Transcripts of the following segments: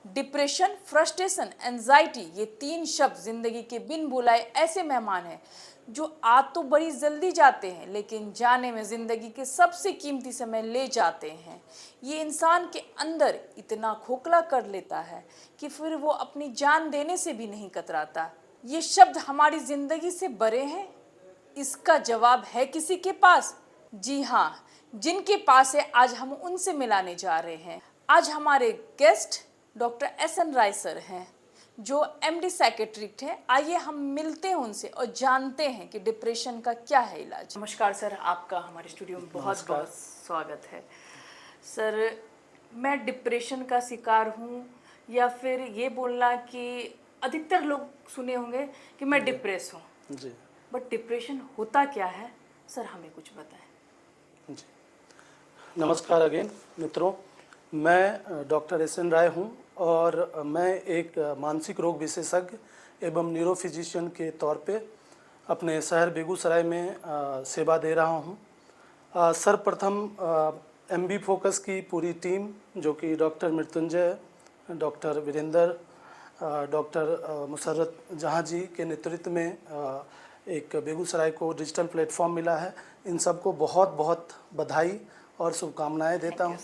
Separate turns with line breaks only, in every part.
Depression, frustration, anxiety, ये तीन शब्द जिंदगी के बिन बुलाए ऐसे मेहमान हैं जो आ तो बड़ी जल्दी जाते हैं लेकिन जाने में जिंदगी के सबसे कीमती समय ले जाते हैं। ये इंसान के अंदर इतना खोखला कर लेता है कि फिर वो अपनी जान देने से भी नहीं कतराता। ये शब्द हमारी जिंदगी से बड़े हैं। इसका जवाब है किसी के पास? जी हाँ, जिनके पास है आज हम उनसे मिलाने जा रहे हैं। आज हमारे गेस्ट डॉक्टर एस.एन. राय सर हैं जो एमडी साइकेट्रिस्ट हैं। आइए हम मिलते हैं उनसे और जानते हैं कि डिप्रेशन का क्या है इलाज। नमस्कार सर, आपका हमारे स्टूडियो में बहुत बहुत स्वागत है। सर, मैं डिप्रेशन का शिकार हूँ या फिर ये बोलना कि अधिकतर लोग सुने होंगे कि मैं डिप्रेस हूँ जी, बट डिप्रेशन होता क्या है सर, हमें कुछ बताएं।
जी, नमस्कार अगेन मित्रों, मैं डॉक्टर एस.एन. राय हूं और मैं एक मानसिक रोग विशेषज्ञ एवं न्यूरोफिजिशियन के तौर पे अपने शहर बेगूसराय में सेवा दे रहा हूं। सर्वप्रथम एमबी फोकस की पूरी टीम जो कि doctor Mrityunjay, doctor Virendra, doctor Musarrat Jahan ji के नेतृत्व में एक बेगूसराय को डिजिटल प्लेटफॉर्म मिला है। इन सबको बहुत बहुत बधाई और शुभकामनाएं देता हूं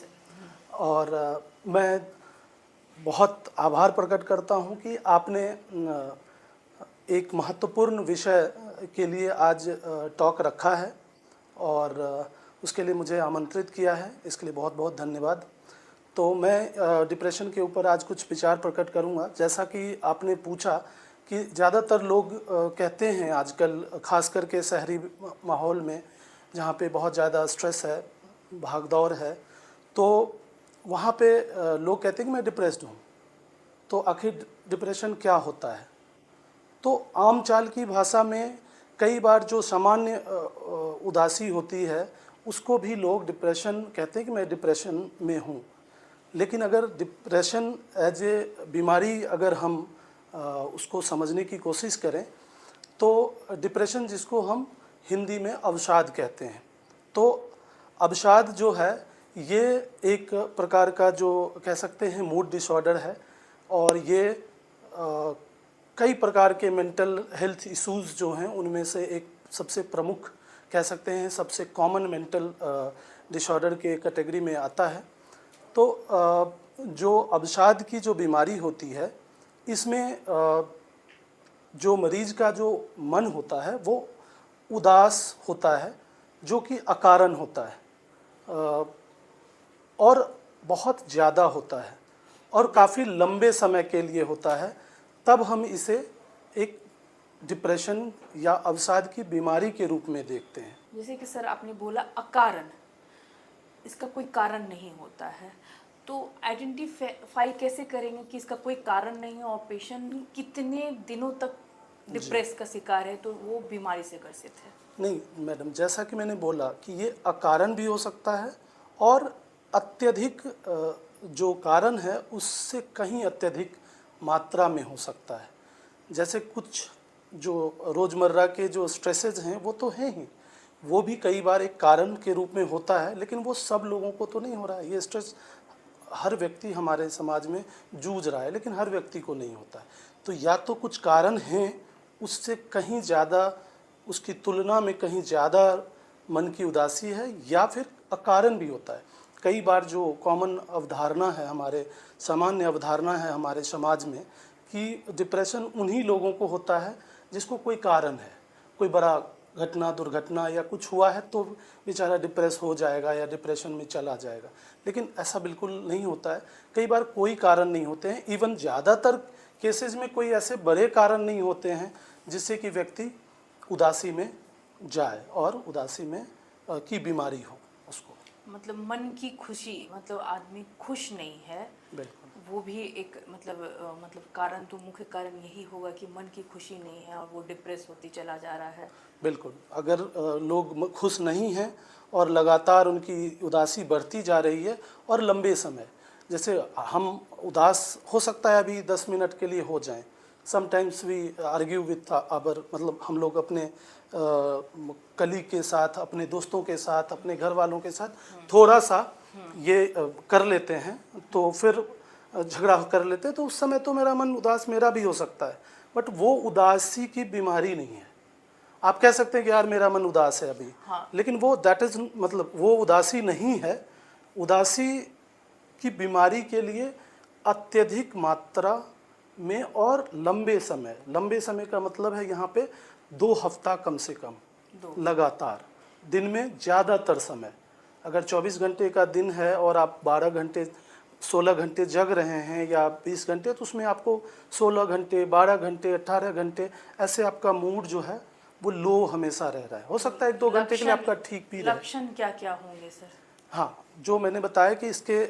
और मैं बहुत आभार प्रकट करता हूं कि आपने एक महत्वपूर्ण विषय के लिए आज टॉक रखा है और उसके लिए मुझे आमंत्रित किया है। इसके लिए बहुत बहुत धन्यवाद। तो मैं डिप्रेशन के ऊपर आज कुछ विचार प्रकट करूंगा। जैसा कि आपने पूछा कि ज़्यादातर लोग कहते हैं आजकल, खास करके शहरी माहौल में जहाँ पे बहुत ज़्यादा स्ट्रेस है, भागदौड़ है, तो वहाँ पे लोग कहते हैं कि मैं डिप्रेस्ड हूँ। तो आखिर डिप्रेशन क्या होता है? तो आम चाल की भाषा में कई बार जो सामान्य उदासी होती है उसको भी लोग डिप्रेशन कहते हैं कि मैं डिप्रेशन में हूँ। लेकिन अगर डिप्रेशन एज ए बीमारी अगर हम उसको समझने की कोशिश करें तो डिप्रेशन, जिसको हम हिंदी में अवसाद कहते हैं, तो अवसाद जो है ये एक प्रकार का जो कह सकते हैं मूड डिसऑर्डर है और ये कई प्रकार के मेंटल हेल्थ इश्यूज़ जो हैं उनमें से एक सबसे प्रमुख कह सकते हैं, सबसे कॉमन मेंटल डिसऑर्डर के कैटेगरी में आता है। तो जो अवसाद की जो बीमारी होती है इसमें जो मरीज का जो मन होता है वो उदास होता है, जो कि अकारण होता है और बहुत ज़्यादा होता है और काफ़ी लंबे समय के लिए होता है। तब हम इसे एक डिप्रेशन या अवसाद की बीमारी के रूप में देखते हैं।
जैसे कि सर आपने बोला अकारण, इसका कोई कारण नहीं होता है, तो आइडेंटिफाई कैसे करेंगे कि इसका कोई कारण नहीं है और पेशेंट कितने दिनों तक डिप्रेस का शिकार है तो वो बीमारी से ग्रसित है?
नहीं मैडम, जैसा कि मैंने बोला कि ये अकारण भी हो सकता है और अत्यधिक जो कारण है उससे कहीं अत्यधिक मात्रा में हो सकता है। जैसे कुछ जो रोज़मर्रा के जो स्ट्रेसेस हैं वो तो हैं ही, वो भी कई बार एक कारण के रूप में होता है, लेकिन वो सब लोगों को तो नहीं हो रहा है। ये स्ट्रेस हर व्यक्ति हमारे समाज में जूझ रहा है, लेकिन हर व्यक्ति को नहीं होता है। तो या तो कुछ कारण हैं, उससे कहीं ज़्यादा, उसकी तुलना में कहीं ज़्यादा मन की उदासी है, या फिर अकारण भी होता है। कई बार जो कॉमन अवधारणा है, हमारे सामान्य अवधारणा है हमारे समाज में कि डिप्रेशन उन्हीं लोगों को होता है जिसको कोई कारण है, कोई बड़ा घटना, दुर्घटना या कुछ हुआ है तो बेचारा डिप्रेस हो जाएगा या डिप्रेशन में चला जाएगा। लेकिन ऐसा बिल्कुल नहीं होता है। कई बार कोई कारण नहीं होते हैं। इवन ज़्यादातर केसेस में कोई ऐसे बड़े कारण नहीं होते हैं जिससे कि व्यक्ति उदासी में जाए और उदासी में की बीमारी हो उसको।
मतलब मन की खुशी, मतलब आदमी खुश नहीं है,
बिल्कुल,
वो भी एक मतलब कारण, तो मुख्य कारण यही होगा कि मन की खुशी नहीं है और वो डिप्रेस होती चला जा रहा है।
बिल्कुल। अगर लोग खुश नहीं हैं और लगातार उनकी उदासी बढ़ती जा रही है और लंबे समय, जैसे हम उदास हो सकता है अभी 10 मिनट के लिए हो जाएं, sometimes we argue with our, मतलब हम लोग अपने कलीग के साथ, अपने दोस्तों के साथ, अपने घर वालों के साथ थोड़ा सा ये कर लेते हैं, तो फिर झगड़ा कर लेते हैं, तो उस समय तो मेरा मन उदास मेरा भी हो सकता है, बट वो उदासी की बीमारी नहीं है। आप कह सकते हैं कि यार मेरा मन उदास है अभी,
हाँ।
लेकिन वो दैट इज मतलब वो उदासी नहीं है। उदासी की बीमारी के लिए अत्यधिक मात्रा में और लंबे समय का मतलब है यहाँ पे 2 हफ्ता कम से कम लगातार, दिन में ज़्यादातर समय। अगर 24 घंटे का दिन है और आप 12 घंटे 16 घंटे जग रहे हैं या 20 घंटे, तो उसमें आपको 16 घंटे 12 घंटे 18 घंटे ऐसे आपका मूड जो है वो लो हमेशा रह रहा है। हो सकता है 1-2 घंटे के लिए आपका ठीक भी रहे।
लक्षण क्या क्या होंगे सर?
हाँ, जो मैंने बताया कि इसके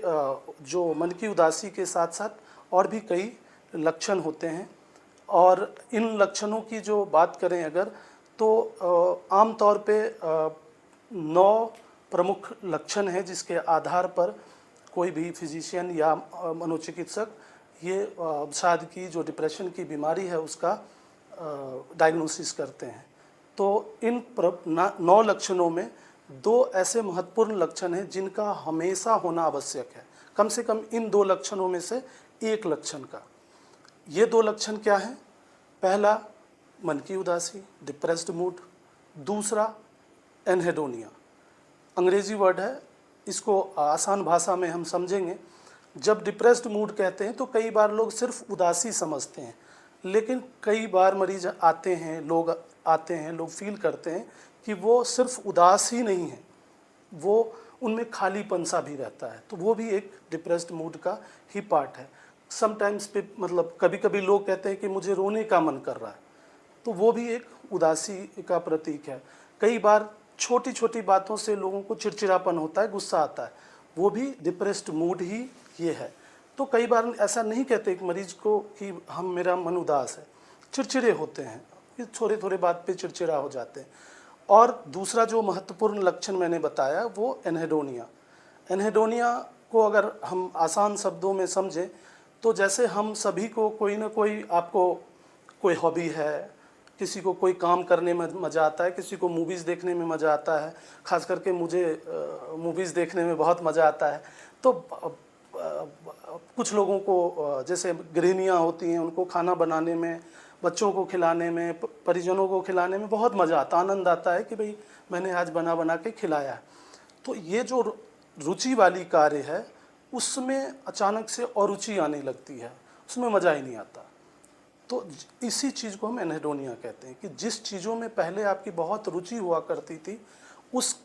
जो मन की उदासी के साथ साथ और भी कई लक्षण होते हैं, और इन लक्षणों की जो बात करें अगर, तो आम तौर पे 9 प्रमुख लक्षण हैं जिसके आधार पर कोई भी फिजिशियन या मनोचिकित्सक ये अवसाद की जो डिप्रेशन की बीमारी है उसका डायग्नोसिस करते हैं। तो इन 9 लक्षणों में 2 ऐसे महत्वपूर्ण लक्षण हैं जिनका हमेशा होना आवश्यक है, कम से कम इन 2 लक्षणों में से एक लक्षण का। ये 2 लक्षण क्या हैं? पहला मन की उदासी, डिप्रेस्ड मूड। दूसरा एनहेडोनिया, अंग्रेजी वर्ड है, इसको आसान भाषा में हम समझेंगे। जब डिप्रेस्ड मूड कहते हैं तो कई बार लोग सिर्फ उदासी समझते हैं, लेकिन कई बार मरीज आते हैं, लोग फील करते हैं कि वो सिर्फ उदास ही नहीं है, वो उनमें खालीपन सा भी रहता है, तो वो भी एक डिप्रेस्ड मूड का ही पार्ट है। समटाइम्स पे मतलब कभी कभी लोग कहते हैं कि मुझे रोने का मन कर रहा है, तो वो भी एक उदासी का प्रतीक है। कई बार छोटी छोटी बातों से लोगों को चिड़चिड़ापन होता है, गुस्सा आता है, वो भी डिप्रेस्ड मूड ही ये है। तो कई बार ऐसा नहीं कहते एक मरीज को कि मेरा मन उदास है, चिड़चिड़े होते हैं, थोड़े थोड़े बात पे चिड़चिड़ा हो जाते हैं। और दूसरा जो महत्वपूर्ण लक्षण मैंने बताया वो एनहेडोनिया। एनहेडोनिया को अगर हम आसान शब्दों में समझें तो जैसे हम सभी को कोई ना कोई, आपको कोई हॉबी है, किसी को कोई काम करने में मज़ा आता है, किसी को मूवीज़ देखने में मज़ा आता है, ख़ास करके मुझे मूवीज़ देखने में बहुत मज़ा आता है। तो कुछ लोगों को जैसे गृहिणियाँ होती हैं, उनको खाना बनाने में, बच्चों को खिलाने में, परिजनों को खिलाने में बहुत मज़ा आता, आनंद आता है कि भाई मैंने आज बना बना के खिलाया है। तो ये जो रुचि वाली कार्य है उसमें अचानक से अरुचि आने लगती है, उसमें मज़ा ही नहीं आता। तो इसी चीज़ को हम एनहेडोनिया कहते हैं कि जिस चीज़ों में पहले आपकी बहुत रुचि हुआ करती थी, उस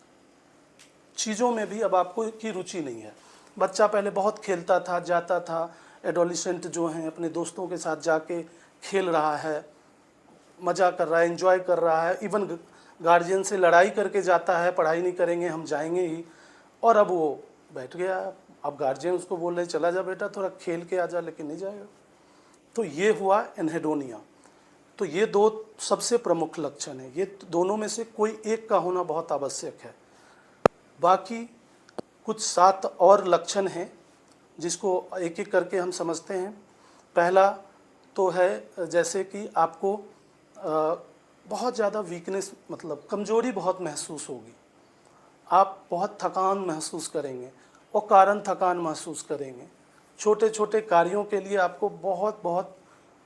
चीज़ों में भी अब आपको की रुचि नहीं है। बच्चा पहले बहुत खेलता था, जाता था, एडोलिसेंट जो हैं अपने दोस्तों के साथ जाके खेल रहा है, मज़ा कर रहा है, एंजॉय कर रहा है, इवन गार्जियन से लड़ाई करके जाता है, पढ़ाई नहीं करेंगे हम जाएंगे ही, और अब वो बैठ गया। अब गार्जियन उसको बोल रहे चला जा बेटा थोड़ा खेल के आ जा, लेकिन नहीं जाएगा। तो ये हुआ एनहेडोनिया। तो ये 2 सबसे प्रमुख लक्षण हैं, ये दोनों में से कोई एक का होना बहुत आवश्यक है। बाकी कुछ 7 और लक्षण हैं जिसको एक एक करके हम समझते हैं। पहला तो है जैसे कि आपको बहुत ज़्यादा वीकनेस, मतलब कमज़ोरी बहुत महसूस होगी, आप बहुत थकान महसूस करेंगे, और कारण थकान महसूस करेंगे। छोटे छोटे कार्यों के लिए आपको बहुत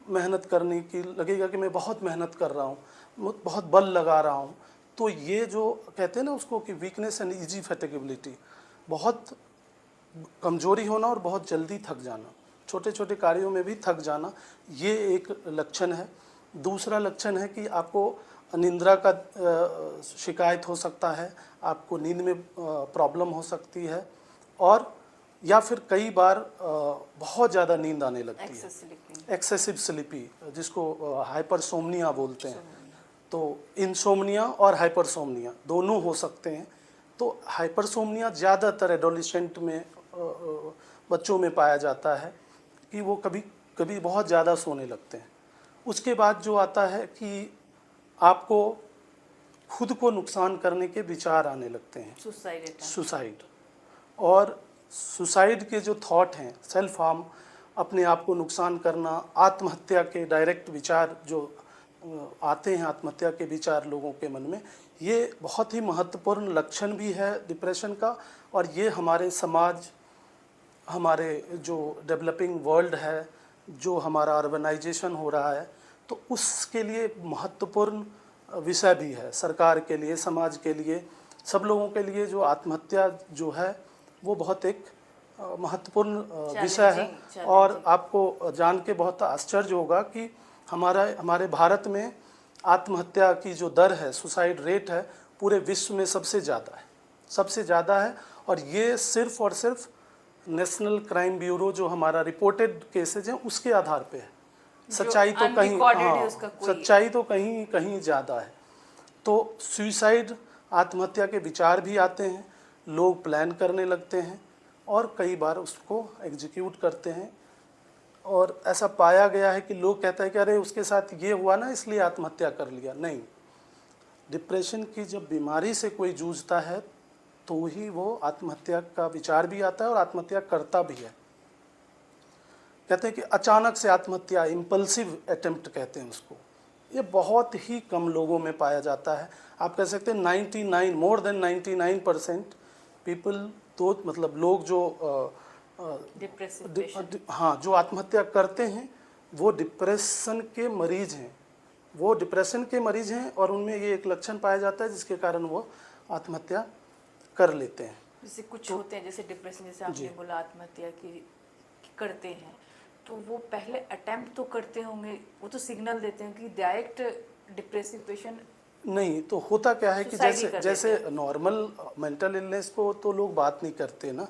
मेहनत करने की लगेगा कि मैं बहुत मेहनत कर रहा हूँ, बहुत बल लगा रहा हूँ। तो ये जो कहते हैं ना उसको कि वीकनेस एंड इजी फैटिगेबिलिटी, बहुत कमजोरी होना और बहुत जल्दी थक जाना, छोटे छोटे कार्यों में भी थक जाना, ये एक लक्षण है। दूसरा लक्षण है कि आपको निंद्रा का शिकायत हो सकता है, आपको नींद में प्रॉब्लम हो सकती है, और या फिर कई बार बहुत ज़्यादा नींद आने लगती है, एक्सेसिव स्लीपी, जिसको हाइपरसोमनिया बोलते हैं। तो इनसोमनिया और हाइपरसोमनिया दोनों हो सकते हैं। तो हाइपरसोमनिया ज़्यादातर एडोलिसेंट में बच्चों में पाया जाता है कि वो कभी कभी बहुत ज़्यादा सोने लगते हैं। उसके बाद जो आता है कि आपको खुद को नुकसान करने के विचार आने लगते हैं, सुसाइड। और सुसाइड के जो थॉट हैं, सेल्फ हार्म, अपने आप को नुकसान करना, आत्महत्या के डायरेक्ट विचार जो आते हैं, आत्महत्या के विचार लोगों के मन में, ये बहुत ही महत्वपूर्ण लक्षण भी है डिप्रेशन का। और ये हमारे समाज हमारे जो डेवलपिंग वर्ल्ड है, जो हमारा अर्बनाइजेशन हो रहा है, तो उसके लिए महत्वपूर्ण विषय भी है। सरकार के लिए, समाज के लिए, सब लोगों के लिए जो आत्महत्या जो है वो बहुत एक महत्वपूर्ण विषय है। और आपको जान के बहुत आश्चर्य होगा कि हमारे भारत में आत्महत्या की जो दर है, सुसाइड रेट है, पूरे विश्व में सबसे ज़्यादा है। और ये सिर्फ और सिर्फ नेशनल क्राइम ब्यूरो जो हमारा रिपोर्टेड केसेज हैं उसके आधार पे है। सच्चाई तो कहीं, हाँ, सच्चाई तो कहीं कहीं ज़्यादा है। तो सुसाइड, आत्महत्या के विचार भी आते हैं, लोग प्लान करने लगते हैं और कई बार उसको एग्जीक्यूट करते हैं। और ऐसा पाया गया है कि लोग कहते हैं कि अरे उसके साथ ये हुआ ना इसलिए आत्महत्या कर लिया। नहीं, डिप्रेशन की जब बीमारी से कोई जूझता है तो ही वो आत्महत्या का विचार भी आता है और आत्महत्या करता भी है। कहते हैं कि अचानक से आत्महत्या, इम्पल्सिव अटेम्प्ट कहते हैं उसको, ये बहुत ही कम लोगों में पाया जाता है। आप कह सकते हैं 99, मोर देन 99% पीपल, तो मतलब लोग जो हाँ, जो आत्महत्या करते हैं वो डिप्रेशन के मरीज हैं। और उनमें ये एक लक्षण पाया जाता है जिसके कारण वो आत्महत्या कर लेते हैं।
जैसे कुछ होते हैं, जैसे डिप्रेशन, जैसे आपने बोला आत्महत्या की करते हैं, तो वो पहले अटेम्प्ट तो करते होंगे, वो तो सिग्नल देते हैं कि डायरेक्ट डिप्रेसिव पेशेंट
नहीं। तो होता क्या है कि जैसे नॉर्मल मेंटल इलनेस को तो लोग बात नहीं करते ना,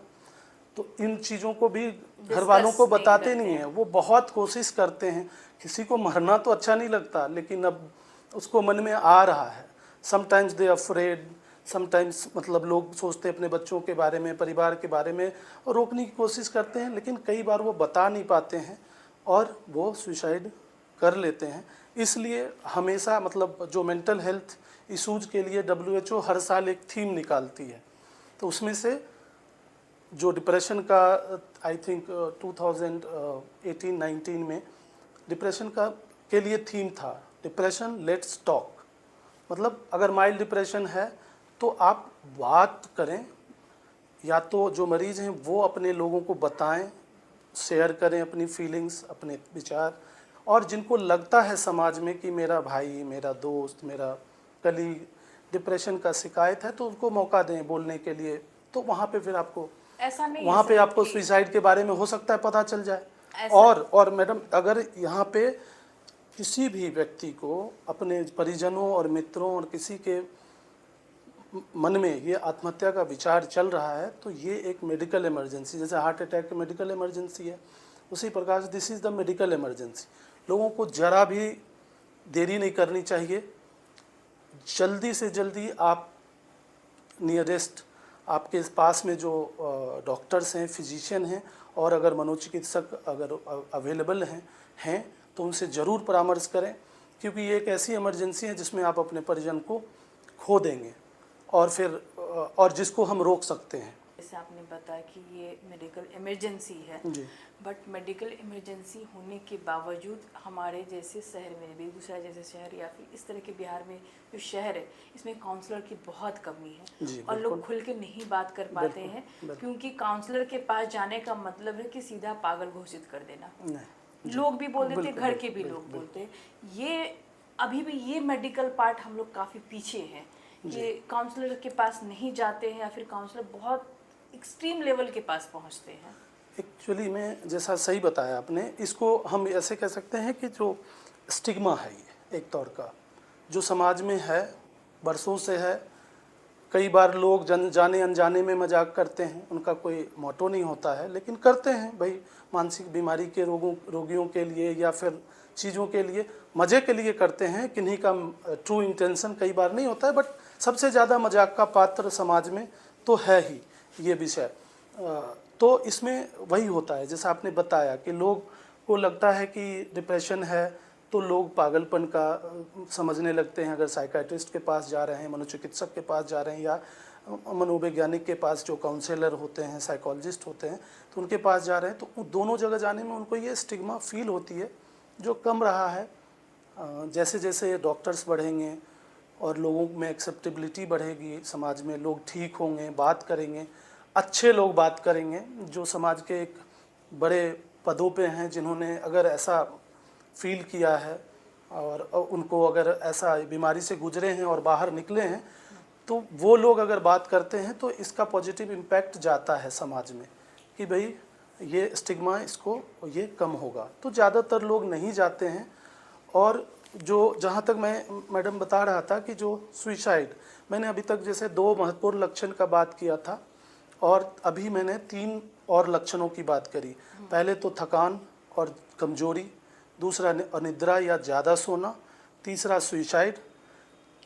तो इन चीज़ों को भी घर वालों को बताते नहीं हैं। वो बहुत कोशिश करते हैं, किसी को मरना तो अच्छा नहीं लगता, लेकिन अब उसको मन में आ रहा है। समटाइम्स दे अफ्रेड, समटाइम्स मतलब लोग सोचते हैं अपने बच्चों के बारे में, परिवार के बारे में, और रोकने की कोशिश करते हैं, लेकिन कई बार वो बता नहीं पाते हैं और वो सुसाइड कर लेते हैं। इसलिए हमेशा मतलब जो मेंटल हेल्थ इश्यूज के लिए WHO हर साल एक थीम निकालती है, तो उसमें से जो डिप्रेशन का आई थिंक 2018-19 में डिप्रेशन के लिए थीम था, डिप्रेशन लेट्स टॉक। मतलब अगर माइल्ड डिप्रेशन है तो आप बात करें, या तो जो मरीज़ हैं वो अपने लोगों को बताएं, शेयर करें अपनी फीलिंग्स, अपने विचार। और जिनको लगता है समाज में कि मेरा भाई, मेरा दोस्त, मेरा कलीग डिप्रेशन का शिकायत है, तो उनको मौका दें बोलने के लिए। तो वहाँ पे फिर आपको
ऐसा नहीं,
वहाँ पे आपको सुसाइड के बारे में हो सकता है पता चल जाए। और मैडम, अगर यहाँ पे किसी भी व्यक्ति को अपने परिजनों और मित्रों और किसी के मन में ये आत्महत्या का विचार चल रहा है, तो ये एक मेडिकल इमरजेंसी, जैसे हार्ट अटैक मेडिकल इमरजेंसी है, उसी प्रकार से this is the medical emergency. लोगों को जरा भी देरी नहीं करनी चाहिए, जल्दी से जल्दी आप नियरेस्ट आपके पास में जो डॉक्टर्स हैं, फिजिशियन हैं, और अगर मनोचिकित्सक अगर अवेलेबल हैं तो उनसे ज़रूर परामर्श करें, क्योंकि ये एक ऐसी इमरजेंसी है जिसमें आप अपने परिजन को खो देंगे और जिसको हम रोक सकते हैं।
जैसे आपने बताया कि ये मेडिकल इमरजेंसी है
जी,
बट मेडिकल इमरजेंसी होने के बावजूद हमारे जैसे शहर में, बेगूसराय जैसे शहर या फिर इस तरह के बिहार में जो शहर है, इसमें काउंसलर की बहुत कमी है और लोग खुल के नहीं बात कर पाते हैं, क्योंकि काउंसलर के पास जाने का मतलब है कि सीधा पागल घोषित कर देना। लोग भी बोल देते, घर के भी लोग बोलते। ये अभी भी ये मेडिकल पार्ट हम लोग काफ़ी पीछे हैं कि काउंसलर के पास नहीं जाते हैं या फिर काउंसलर बहुत एक्सट्रीम लेवल के पास पहुंचते हैं।
एक्चुअली में जैसा सही बताया आपने, इसको हम ऐसे कह सकते हैं कि जो स्टिग्मा है, ये एक तौर का जो समाज में है, बरसों से है। कई बार लोग जाने अनजाने में मजाक करते हैं, उनका कोई मोटो नहीं होता है, लेकिन करते हैं भाई, मानसिक बीमारी के रोगियों के लिए या फिर चीज़ों के लिए, मज़े के लिए करते हैं। किन्हीं का ट्रू इंटेंशन कई बार नहीं होता है, बट सबसे ज़्यादा मजाक का पात्र समाज में तो है ही ये विषय। तो इसमें वही होता है जैसा आपने बताया कि लोग को लगता है कि डिप्रेशन है तो लोग पागलपन का समझने लगते हैं। अगर साइकाइट्रिस्ट के पास जा रहे हैं, मनोचिकित्सक के पास जा रहे हैं, या मनोवैज्ञानिक के पास जो काउंसलर होते हैं, साइकोलॉजिस्ट होते हैं, तो उनके पास जा रहे हैं, तो दोनों जगह जाने में उनको ये स्टिग्मा फील होती है, जो कम रहा है। जैसे जैसे डॉक्टर्स बढ़ेंगे और लोगों में एक्सेप्टेबिलिटी बढ़ेगी, समाज में लोग ठीक होंगे, बात करेंगे, अच्छे लोग बात करेंगे जो समाज के एक बड़े पदों पे हैं, जिन्होंने अगर ऐसा फील किया है और उनको अगर ऐसा बीमारी से गुजरे हैं और बाहर निकले हैं, तो वो लोग अगर बात करते हैं तो इसका पॉजिटिव इम्पैक्ट जाता है समाज में कि भाई ये स्टिग्मा इसको ये कम होगा। तो ज़्यादातर लोग नहीं जाते हैं। और जो जहाँ तक मैं मैडम बता रहा था कि जो सुइसाइड, मैंने अभी तक जैसे 2 महत्वपूर्ण लक्षण का बात किया था और अभी मैंने 3 और लक्षणों की बात करी। पहले तो थकान और कमजोरी, दूसरा अनिद्रा या ज़्यादा सोना, तीसरा सुइसाइड,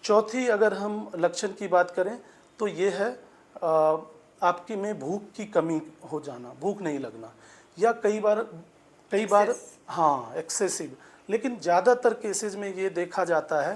चौथी अगर हम लक्षण की बात करें तो ये है आपकी में भूख की कमी हो जाना, भूख नहीं लगना, या कई बार हाँ एक्सेसिव। लेकिन ज़्यादातर केसेस में ये देखा जाता है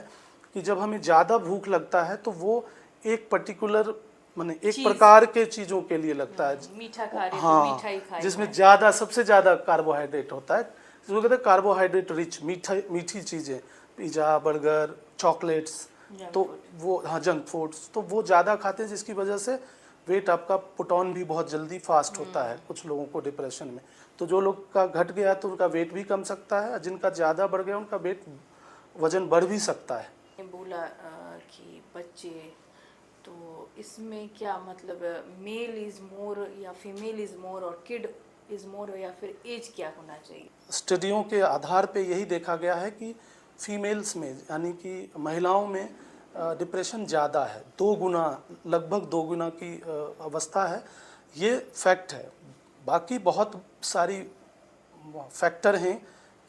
कि जब हमें ज़्यादा भूख लगता है तो वो एक पर्टिकुलर माने एक प्रकार के चीज़ों के लिए लगता है,
मीठा खा रहे
हाँ,
तो मीठा ही खाए,
जिसमें ज़्यादा सबसे ज़्यादा कार्बोहाइड्रेट होता है, जिसको कहते हैं कार्बोहाइड्रेट रिच मीठी चीज़ें, पिज़्ज़ा, बर्गर, चॉकलेट्स, तो वो हाँ जंक फूड्स, तो वो ज़्यादा खाते हैं, जिसकी वजह से वेट आपका पुट ऑन भी बहुत जल्दी फास्ट होता है कुछ लोगों को डिप्रेशन में। तो जो लोग का घट गया तो उनका वेट भी कम सकता है, जिनका ज़्यादा बढ़ गया उनका वेट वजन बढ़ भी सकता है।
बोला कि बच्चे, तो इसमें क्या मतलब मेल इज़ मोर या फीमेल इज़ मोर और किड इज़ मोर, या फिर एज क्या होना चाहिए? स्टडियों
के आधार पे यही देखा गया है कि फीमेल्स में यानी कि महिलाओं में डिप्रेशन ज़्यादा है, 2 गुना, लगभग 2 गुना की अवस्था है, ये फैक्ट है। बाकी बहुत सारी फैक्टर हैं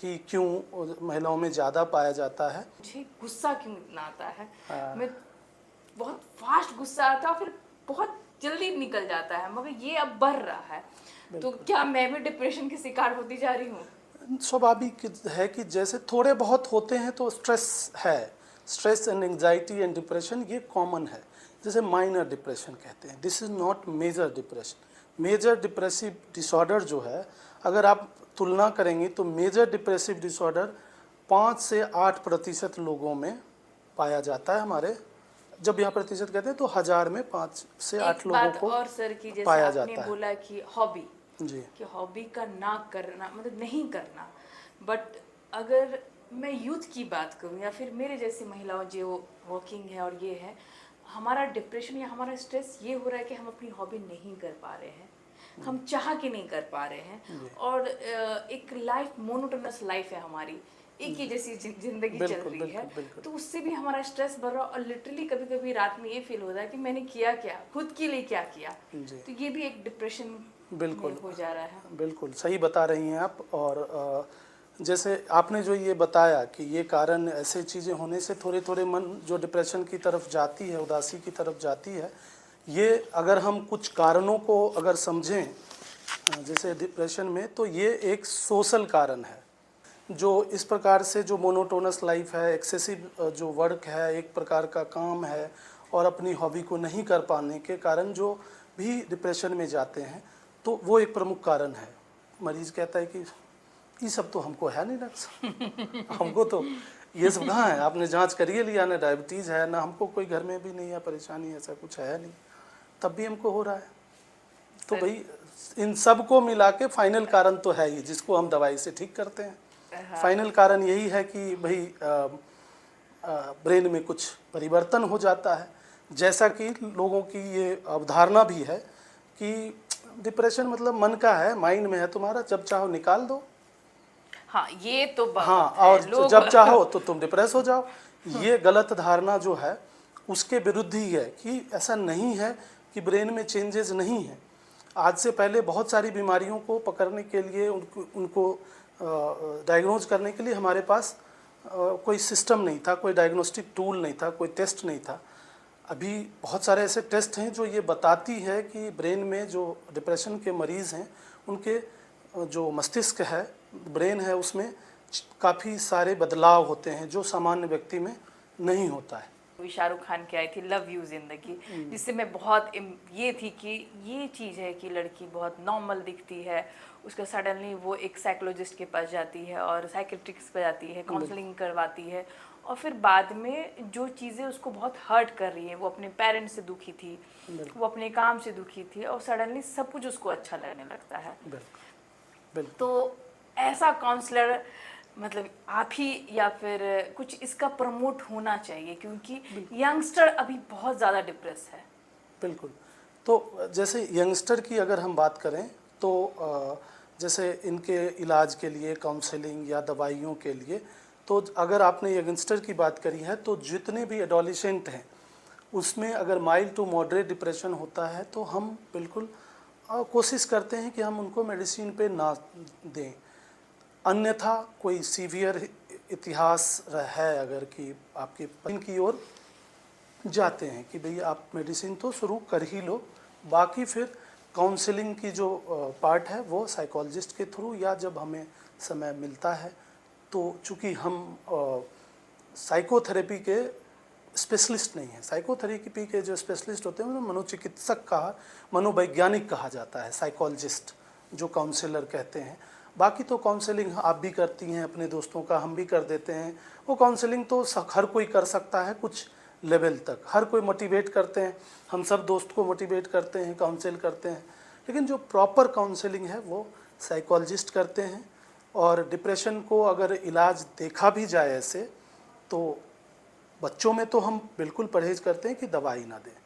कि क्यों महिलाओं में ज़्यादा पाया जाता है।
मुझे गुस्सा क्यों इतना आता है, मैं बहुत फास्ट गुस्सा आता है फिर बहुत जल्दी निकल जाता है, मगर ये अब बढ़ रहा है, तो क्या मैं भी डिप्रेशन की शिकार होती जा रही हूँ?
स्वाभाविक है कि जैसे थोड़े बहुत होते हैं तो स्ट्रेस है, stress and anxiety and depression ये कॉमन है, जैसे माइनर डिप्रेशन कहते हैं, this is not major depression. Major depressive disorder जो है, अगर आप तुलना करेंगे तो मेजर डिप्रेसिव डिसऑर्डर 5 से 8% लोगों में पाया जाता है हमारे, जब यहाँ प्रतिशत कहते हैं तो 1000 में 5 से 8 लोगों को
और सर की जैसे
पाया
आपने
जाता है।
बोला कि हॉबी
जी,
कि हॉबी का ना करना मतलब नहीं करना, बट अगर मैं यूथ की बात करूं या फिर मेरे जैसी महिलाओं जो वर्किंग है और ये है, हमारा डिप्रेशन या हमारा स्ट्रेस ये हो रहा है कि हम अपनी हॉबी नहीं कर पा रहे हैं, हम चाह के नहीं कर पा रहे हैं, और एक लाइफ मोनोटोनस लाइफ है हमारी, एक ही जैसी जिंदगी चल रही है, तो उससे भी हमारा स्ट्रेस बढ़ रहा है। और लिटरली कभी कभी रात में ये फील होता है कि मैंने किया क्या, खुद के लिए क्या किया, तो ये भी एक डिप्रेशन
बिल्कुल
हो जा रहा है।
बिल्कुल सही बता रही हैं आप। और जैसे आपने जो ये बताया कि ये कारण ऐसे चीज़ें होने से थोड़े थोड़े मन जो डिप्रेशन की तरफ जाती है, उदासी की तरफ जाती है, ये अगर हम कुछ कारणों को अगर समझें जैसे डिप्रेशन में, तो ये एक सोशल कारण है, जो इस प्रकार से जो मोनोटोनस लाइफ है, एक्सेसिव जो वर्क है, एक प्रकार का काम है, और अपनी हॉबी को नहीं कर पाने के कारण जो भी डिप्रेशन में जाते हैं, तो वो एक प्रमुख कारण है। मरीज़ कहता है कि ये सब तो हमको है नहीं डॉक्टर, हमको तो ये सब कहाँ है, आपने जांच करिए लिया, ना डायबिटीज़ है, ना हमको कोई घर में भी नहीं है परेशानी, ऐसा कुछ है नहीं, तब भी हमको हो रहा है। तो भाई इन सब को मिला के फाइनल कारण तो है ही, जिसको हम दवाई से ठीक करते हैं। फाइनल कारण यही है कि भाई ब्रेन में कुछ परिवर्तन हो जाता है, जैसा कि लोगों की ये अवधारणा भी है कि डिप्रेशन मतलब मन का है, माइंड में है तुम्हारा, जब चाहो निकाल दो।
हाँ, ये तो बात
हाँ,
है,
और जब चाहो तो तुम डिप्रेस हो जाओ। ये गलत धारणा जो है उसके विरुद्ध ही है कि ऐसा नहीं है कि ब्रेन में चेंजेस नहीं है। आज से पहले बहुत सारी बीमारियों को पकड़ने के लिए, उनको डायग्नोज करने के लिए हमारे पास कोई सिस्टम नहीं था, कोई डायग्नोस्टिक टूल नहीं था, कोई टेस्ट नहीं था। अभी बहुत सारे ऐसे टेस्ट हैं जो ये बताती है कि ब्रेन में जो डिप्रेशन के मरीज़ हैं उनके जो मस्तिष्क है, ब्रेन है, उसमें काफ़ी सारे बदलाव होते हैं जो सामान्य व्यक्ति में नहीं होता है।
भी शाहरुख खान की आई थी लव यू जिंदगी, जिससे मैं बहुत ये थी कि ये चीज़ है कि लड़की बहुत नॉर्मल दिखती है, उसका सडनली वो एक साइकोलॉजिस्ट के पास जाती है और साइकेट्रिस्ट पे जाती है, काउंसलिंग करवाती है, और फिर बाद में जो चीज़ें उसको बहुत हर्ट कर रही हैं, वो अपने पेरेंट्स से दुखी थी, वो अपने काम से दुखी थी, और सडनली सब कुछ उसको अच्छा लगने लगता है।
बिल्कुल।
तो ऐसा काउंसलर मतलब आप ही या फिर कुछ इसका प्रमोट होना चाहिए, क्योंकि यंगस्टर अभी बहुत ज़्यादा डिप्रेस है।
बिल्कुल। तो जैसे यंगस्टर की अगर हम बात करें तो जैसे इनके इलाज के लिए काउंसलिंग या दवाइयों के लिए, तो अगर आपने यंगस्टर की बात करी है तो जितने भी एडोलिसेंट हैं उसमें अगर माइल्ड टू मॉडरेट डिप्रेशन होता है तो हम बिल्कुल कोशिश करते हैं कि हम उनको मेडिसिन पे ना दें। अन्यथा कोई सीवियर इतिहास है अगर कि आपके की ओर जाते हैं कि भई आप मेडिसिन तो शुरू कर ही लो, बाकी फिर काउंसलिंग की जो पार्ट है वो साइकोलॉजिस्ट के थ्रू या जब हमें समय मिलता है, तो चूँकि हम साइकोथेरेपी के स्पेशलिस्ट नहीं हैं। साइकोथेरेपी के जो स्पेशलिस्ट होते हैं उन्हें मनोचिकित्सक कहा, मनोवैज्ञानिक कहा जाता है, साइकोलॉजिस्ट जो काउंसलर कहते हैं। बाकी तो काउंसलिंग आप भी करती हैं, अपने दोस्तों का हम भी कर देते हैं। वो काउंसलिंग तो हर कोई कर सकता है, कुछ लेवल तक हर कोई मोटिवेट करते हैं, हम सब दोस्त को मोटिवेट करते हैं, काउंसिल करते हैं, लेकिन जो प्रॉपर काउंसलिंग है वो साइकोलॉजिस्ट करते हैं। और डिप्रेशन को अगर इलाज देखा भी जाए ऐसे, तो बच्चों में तो हम बिल्कुल परहेज करते हैं कि दवाई ना दें,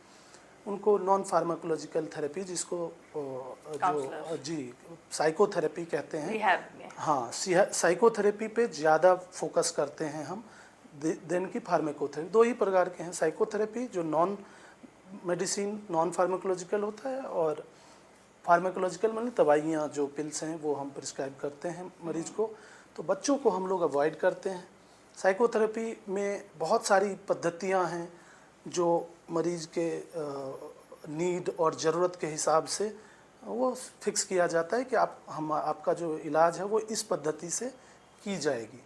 उनको नॉन फार्माकोलॉजिकल थेरेपी जिसको जो जी साइकोथेरेपी कहते हैं,
रिहैब में।
हाँ, साइकोथेरेपी पे ज़्यादा फोकस करते हैं हम। देन की फार्माकोथेरेपी दो ही प्रकार के हैं, साइकोथेरेपी जो नॉन मेडिसिन नॉन फार्माकोलॉजिकल होता है, और फार्माकोलॉजिकल मतलब दवाइयाँ जो पिल्स हैं वो हम प्रिस्क्राइब करते हैं मरीज को। तो बच्चों को हम लोग अवॉइड करते हैं। साइकोथेरेपी में बहुत सारी पद्धतियाँ हैं जो मरीज के नीड और ज़रूरत के हिसाब से वो फिक्स किया जाता है कि आपका जो इलाज है वो इस पद्धति से की जाएगी।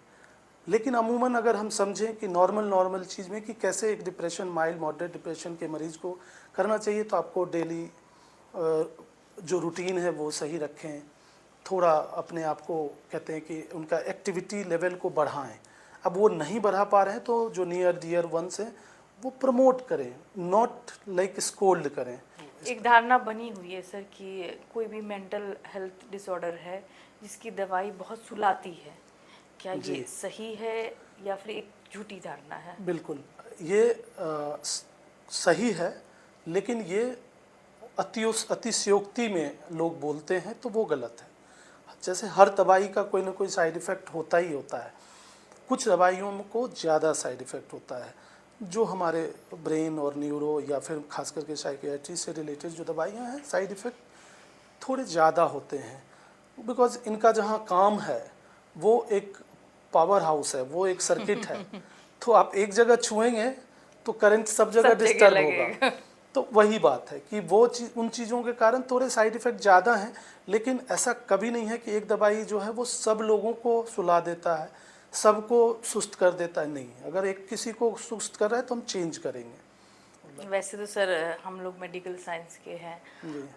लेकिन अमूमन अगर हम समझें कि नॉर्मल चीज़ में कि कैसे एक डिप्रेशन, माइल्ड मॉडरेट डिप्रेशन के मरीज़ को करना चाहिए, तो आपको डेली जो रूटीन है वो सही रखें, थोड़ा अपने आप को कहते हैं कि उनका एक्टिविटी लेवल को बढ़ाएं। अब वो नहीं बढ़ा पा रहे हैं तो जो नियर डियर वंस हैं वो प्रमोट करें, नॉट लाइक स्कोल्ड करें।
एक धारणा बनी हुई है सर कि कोई भी मेंटल हेल्थ डिसऑर्डर है जिसकी दवाई बहुत सुलाती है, क्या ये सही है या फिर एक झूठी धारणा है?
बिल्कुल, ये सही है, लेकिन ये अतिशयोक्ति में लोग बोलते हैं तो वो गलत है। जैसे हर दवाई का कोई ना कोई साइड इफ़ेक्ट होता ही होता है। कुछ दवाइयों को ज़्यादा साइड इफ़ेक्ट होता है, जो हमारे ब्रेन और न्यूरो या फिर खास करके साइकियाट्री से रिलेटेड जो दवाइयाँ हैं, साइड इफ़ेक्ट थोड़े ज़्यादा होते हैं, बिकॉज इनका जहाँ काम है वो एक पावर हाउस है, वो एक सर्किट है। तो आप एक जगह छुएंगे तो करंट सब जगह डिस्टर्ब होगा। तो वही बात है कि वो उन चीज़ों के कारण थोड़े साइड इफ़ेक्ट ज़्यादा हैं, लेकिन ऐसा कभी नहीं है कि एक दवाई जो है वो सब लोगों को सुला देता है, सबको सुस्त कर देता है। नहीं, अगर एक किसी को सुस्त कर रहा है तो हम चेंज करेंगे।
वैसे तो सर हम लोग मेडिकल साइंस के हैं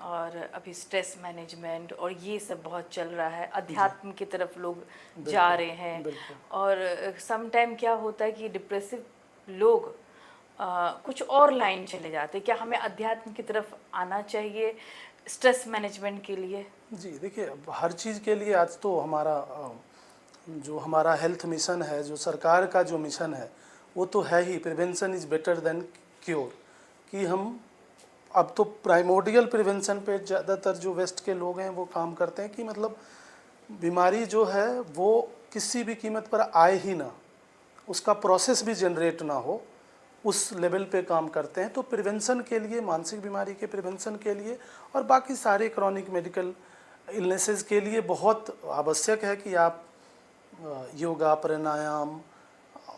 और अभी स्ट्रेस मैनेजमेंट और ये सब बहुत चल रहा है, अध्यात्म की तरफ लोग जा रहे हैं। और सम टाइम क्या होता है कि डिप्रेसिव लोग कुछ और लाइन चले जाते हैं। क्या हमें अध्यात्म की तरफ आना चाहिए स्ट्रेस मैनेजमेंट के लिए?
जी देखिए, हर चीज़ के लिए आज तो जो हमारा हेल्थ मिशन है, जो सरकार का जो मिशन है, वो तो है ही prevention is better than cure, कि हम अब तो प्राइमोर्डियल प्रिवेंशन पे ज़्यादातर जो वेस्ट के लोग हैं वो काम करते हैं कि मतलब बीमारी जो है वो किसी भी कीमत पर आए ही ना, उसका प्रोसेस भी जनरेट ना हो, उस लेवल पे काम करते हैं। तो प्रिवेंशन के लिए, मानसिक बीमारी के प्रिवेंशन के लिए और बाकी सारे क्रॉनिक मेडिकल इलनेसेस के लिए बहुत आवश्यक है कि आप योगा, प्राणायाम,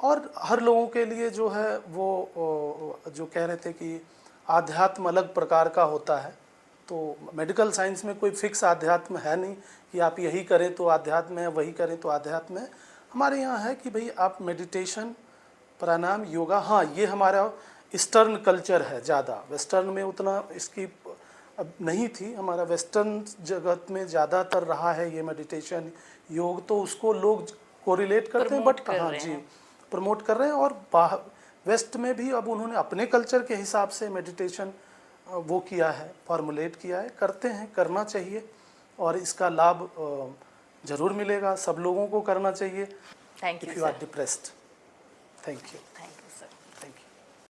और हर लोगों के लिए जो है वो जो कह रहे थे कि आध्यात्म अलग प्रकार का होता है, तो मेडिकल साइंस में कोई फिक्स आध्यात्म है नहीं कि आप यही करें तो आध्यात्म है, वही करें तो आध्यात्म है। हमारे यहाँ है कि भाई आप मेडिटेशन, प्राणायाम योगा, हाँ ये हमारा ईस्टर्न कल्चर है ज़्यादा, वेस्टर्न में उतना इसकी अब नहीं थी। हमारा वेस्टर्न जगत में ज़्यादातर रहा है ये मेडिटेशन योग, तो उसको लोग कोरिलेट करते हैं,
प्रमोट
बट
कर
हाँ
रहे
जी
हैं।
प्रमोट कर रहे हैं। और बाहर वेस्ट में भी अब उन्होंने अपने कल्चर के हिसाब से मेडिटेशन वो किया है, फॉर्मुलेट किया है, करते हैं, करना चाहिए और इसका लाभ ज़रूर मिलेगा, सब लोगों को करना चाहिए।
Thank
if
you
you are
sir.
Depressed. Thank you.
Thank you sir.
Thank you.